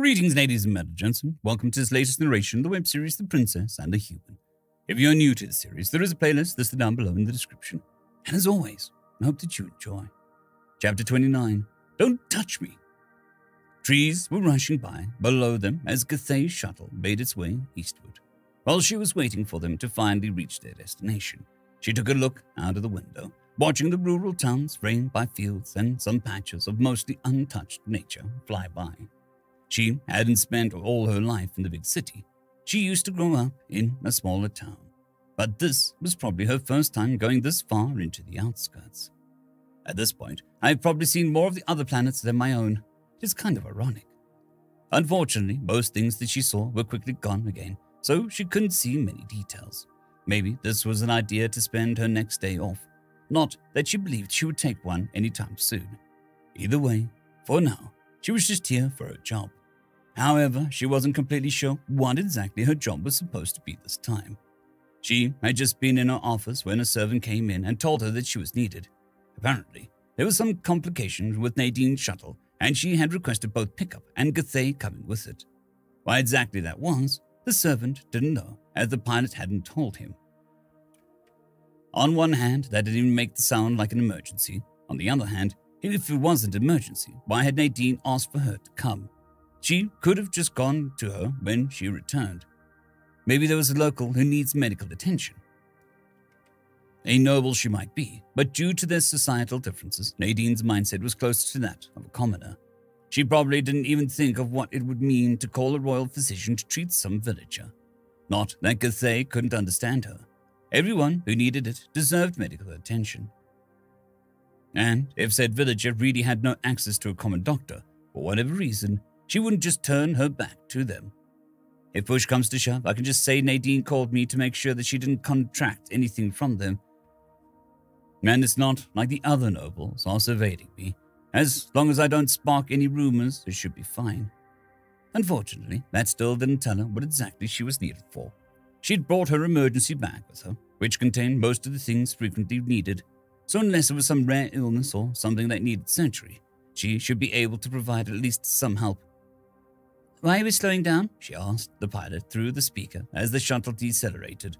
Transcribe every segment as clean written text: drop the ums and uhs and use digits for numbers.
Greetings, ladies and gentlemen. Welcome to this latest narration of the web series The Princess and the Human. If you're new to the series, there is a playlist listed down below in the description. And as always, I hope that you enjoy. Chapter 29, Don't Touch Me. Trees were rushing by below them as Gathay's shuttle made its way eastward. While she was waiting for them to finally reach their destination, she took a look out of the window, watching the rural towns framed by fields and some patches of mostly untouched nature fly by. She hadn't spent all her life in the big city. She used to grow up in a smaller town. But this was probably her first time going this far into the outskirts. At this point, I've probably seen more of the other planets than my own. It is kind of ironic. Unfortunately, most things that she saw were quickly gone again, so she couldn't see many details. Maybe this was an idea to spend her next day off. Not that she believed she would take one anytime soon. Either way, for now, she was just here for her job. However, she wasn't completely sure what exactly her job was supposed to be this time. She had just been in her office when a servant came in and told her that she was needed. Apparently, there was some complication with Nadine's shuttle, and she had requested both pickup and Gathay coming with it. Why exactly that was, the servant didn't know, as the pilot hadn't told him. On one hand, that didn't even make the sound like an emergency. On the other hand, if it wasn't an emergency, why had Nadine asked for her to come? She could have just gone to her when she returned. Maybe there was a local who needs medical attention. A noble she might be, but due to their societal differences, Nadine's mindset was closer to that of a commoner. She probably didn't even think of what it would mean to call a royal physician to treat some villager. Not that Gathay couldn't understand her. Everyone who needed it deserved medical attention. And if said villager really had no access to a common doctor, for whatever reason, she wouldn't just turn her back to them. If push comes to shove, I can just say Nadine called me to make sure that she didn't contract anything from them. And it's not like the other nobles are surveilling me. As long as I don't spark any rumors, it should be fine. Unfortunately, that still didn't tell her what exactly she was needed for. She'd brought her emergency bag with her, which contained most of the things frequently needed. So unless it was some rare illness or something that needed surgery, she should be able to provide at least some help. "Why are we slowing down?" she asked the pilot through the speaker as the shuttle decelerated.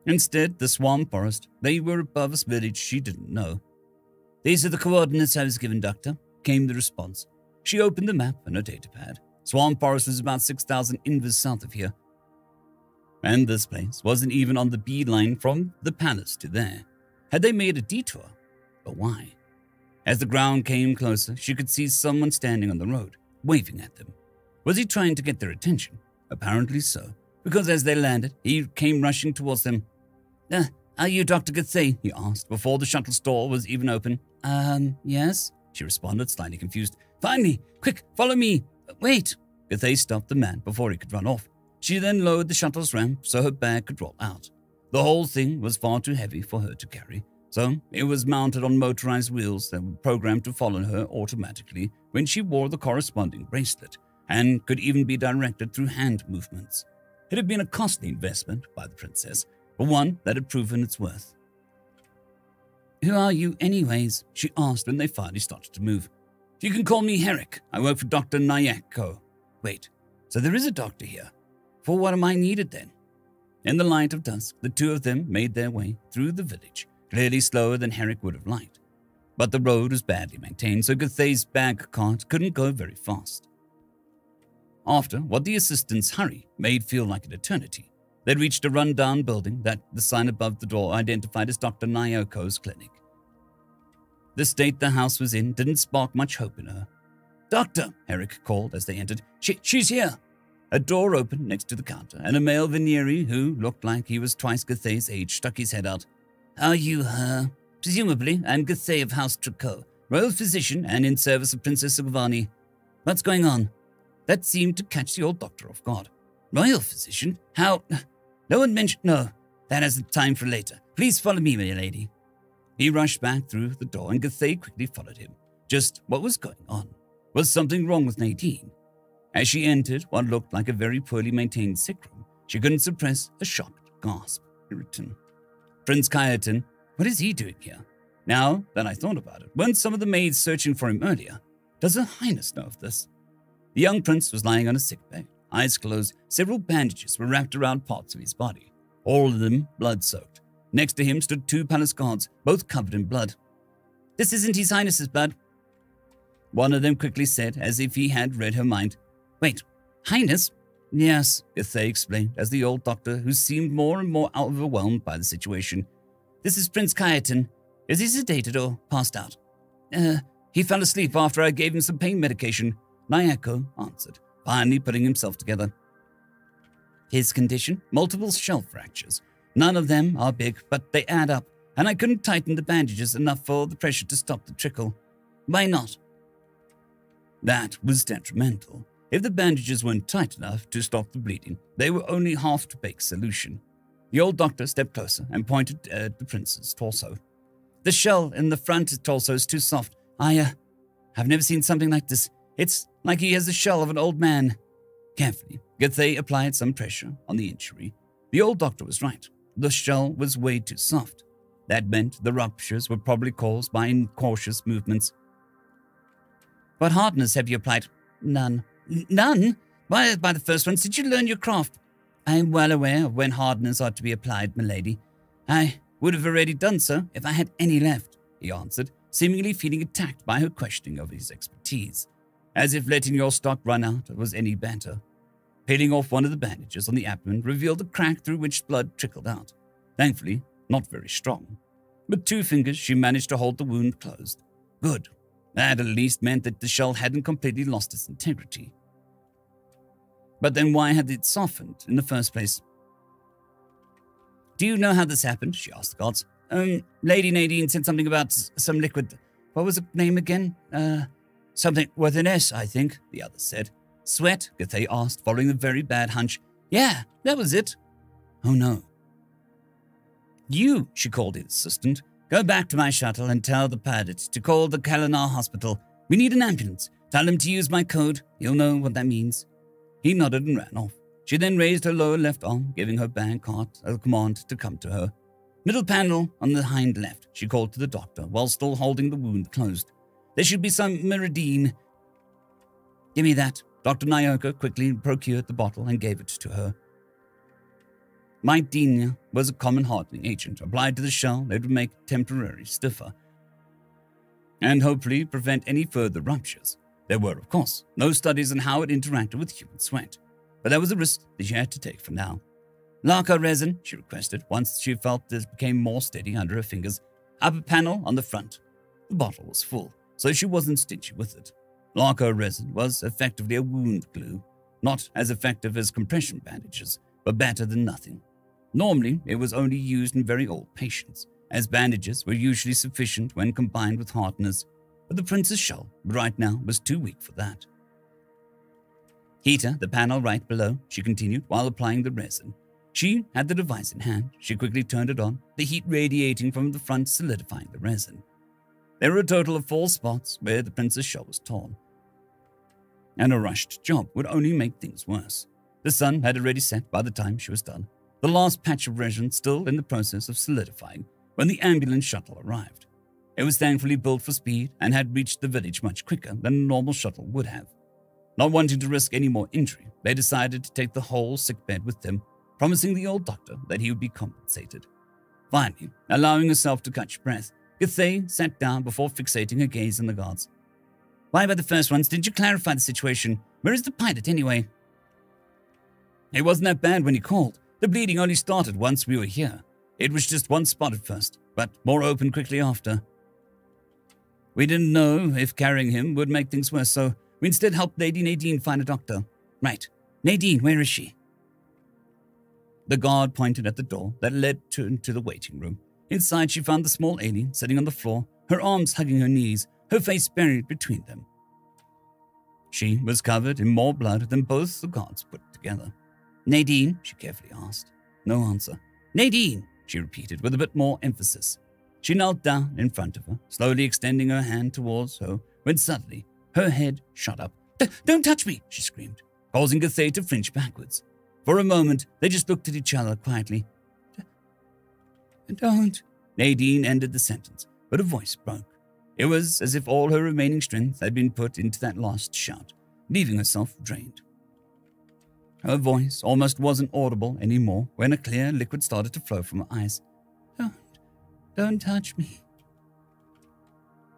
Instead, the swamp forest, they were above a village she didn't know. "These are the coordinates I was given, Doctor," came the response. She opened the map on her datapad. Swamp forest was about 6,000 invis south of here. And this place wasn't even on the beeline from the palace to there. Had they made a detour? But why? As the ground came closer, she could see someone standing on the road, waving at them. Was he trying to get their attention? Apparently so, because as they landed, he came rushing towards them. Are you Dr. Gathay?" he asked, before the shuttle door was even open. Yes," she responded, slightly confused. "Finally! Quick, follow me!" "Wait!" Gathay stopped the man before he could run off. She then lowered the shuttle's ramp so her bag could roll out. The whole thing was far too heavy for her to carry, so it was mounted on motorized wheels that were programmed to follow her automatically when she wore the corresponding bracelet, and could even be directed through hand movements. It had been a costly investment by the princess, but one that had proven its worth. "Who are you anyways?" she asked when they finally started to move. "You can call me Herrick. I work for Dr. Nyako." "Wait, so there is a doctor here? For what am I needed then?" In the light of dusk, the two of them made their way through the village, clearly slower than Herrick would have liked. But the road was badly maintained, so Gathay's bag cart couldn't go very fast. After what the assistant's hurry made feel like an eternity, they'd reached a run-down building that the sign above the door identified as Dr. Nyoko's clinic. The state the house was in didn't spark much hope in her. "Doctor," Herrick called as they entered. She's here." A door opened next to the counter, and a male Veneeri who looked like he was twice Gathay's age stuck his head out. "Are you her?" "Presumably, I'm Gathay of House Tricot, royal physician and in service of Princess Sugvani. What's going on?" That seemed to catch the old doctor off guard. "Royal physician? How? No one mentioned— No, that hasn't time for later. Please follow me, my lady." He rushed back through the door, and Gathay quickly followed him. Just what was going on? Was something wrong with Nadine? As she entered what looked like a very poorly maintained sick room, she couldn't suppress a shocked gasp. Prince Kayatin, what is he doing here? Now that I thought about it, weren't some of the maids searching for him earlier? Does Her Highness know of this? The young prince was lying on a sickbed, eyes closed. Several bandages were wrapped around parts of his body, all of them blood-soaked. Next to him stood 2 palace guards, both covered in blood. "This isn't His Highness's blood," one of them quickly said, as if he had read her mind. "Wait, Highness?" "Yes," Githey explained, as the old doctor, who seemed more and more overwhelmed by the situation. "This is Prince Kaetin. Is he sedated or passed out?" He fell asleep after I gave him some pain medication," Nyako answered, finally putting himself together. "His condition? Multiple shell fractures. None of them are big, but they add up, and I couldn't tighten the bandages enough for the pressure to stop the trickle." "Why not?" That was detrimental. If the bandages weren't tight enough to stop the bleeding, they were only half-baked solution. The old doctor stepped closer and pointed at the prince's torso. "The shell in the front torso is too soft. I've never seen something like this. It's like he has the shell of an old man." Carefully, Githey applied some pressure on the injury. The old doctor was right. The shell was way too soft. That meant the ruptures were probably caused by incautious movements. "What hardness have you applied?" "None." "None? Why, by the first ones, did you learn your craft?" "I am well aware of when hardness ought to be applied, milady. I would have already done so if I had any left," he answered, seemingly feeling attacked by her questioning of his expertise, as if letting your stock run out was any better. Peeling off one of the bandages on the abdomen revealed a crack through which blood trickled out. Thankfully, not very strong. With 2 fingers, she managed to hold the wound closed. Good. That at least meant that the shell hadn't completely lost its integrity. But then why had it softened in the first place? "Do you know how this happened?" she asked the guards. Lady Nadine said something about some liquid. What was the name again? Something with an S, I think," the other said. "Sweat?" Githey asked, following a very bad hunch. "Yeah, that was it." "Oh no." "You," she called his assistant, "go back to my shuttle and tell the pilot to call the Kalinar Hospital. We need an ambulance. Tell him to use my code. He'll know what that means." He nodded and ran off. She then raised her lower left arm, giving her bank cart a command to come to her. "Middle panel on the hind left," she called to the doctor, while still holding the wound closed. "There should be some Meridine." "Give me that." Dr. Nyoko quickly procured the bottle and gave it to her. Mydinia was a common hardening agent applied to the shell that would make it temporarily stiffer and hopefully prevent any further ruptures. There were, of course, no studies on how it interacted with human sweat, but that was a risk that she had to take for now. "Lacquer resin," she requested, once she felt this became more steady under her fingers. "Upper panel on the front." The bottle was full, so she wasn't stingy with it. Lacquer resin was effectively a wound glue, not as effective as compression bandages, but better than nothing. Normally, it was only used in very old patients, as bandages were usually sufficient when combined with hardeners, but the prince's shell right now was too weak for that. "Heater, the panel right below," she continued while applying the resin. She had the device in hand. She quickly turned it on, the heat radiating from the front solidifying the resin. There were a total of 4 spots where the prince's shell was torn, and a rushed job would only make things worse. The sun had already set by the time she was done, the last patch of resin still in the process of solidifying when the ambulance shuttle arrived. It was thankfully built for speed and had reached the village much quicker than a normal shuttle would have. Not wanting to risk any more injury, they decided to take the whole sickbed with them, promising the old doctor that he would be compensated. Finally, allowing herself to catch breath, Githey sat down before fixating her gaze on the guards. "Why by the first ones didn't you clarify the situation? Where is the pilot anyway?" "It wasn't that bad when he called. The bleeding only started once we were here. It was just one spot at first, but more open quickly after. We didn't know if carrying him would make things worse, so we instead helped Lady Nadine find a doctor." "Right. Nadine, where is she?" The guard pointed at the door that led into the waiting room. Inside, she found the small alien sitting on the floor, her arms hugging her knees, her face buried between them. She was covered in more blood than both the guards put together. "Nadine?" she carefully asked. No answer. "Nadine!" she repeated with a bit more emphasis. She knelt down in front of her, slowly extending her hand towards her, when suddenly her head shot up. "Don't touch me!" she screamed, causing Githey to flinch backwards. For a moment, they just looked at each other quietly. "Don't," Nadine ended the sentence, but her voice broke. It was as if all her remaining strength had been put into that last shout. leaving herself drained. Her voice almost wasn't audible anymore when a clear liquid started to flow from her eyes. Don't touch me.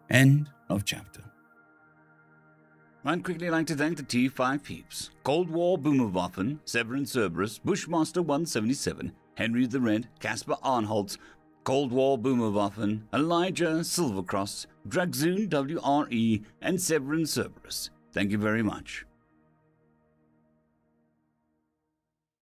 End of chapter. I'd quickly like to thank the T5 peeps: Cold War Boomerwaffen, Severin Cerberus, Bushmaster 177, HenryTheRed, Casper Arnholtz, Cold War Boomerwaffen, Elijah Silvercross, Dragzoon W.R.E, and Severin Cerberus. Thank you very much.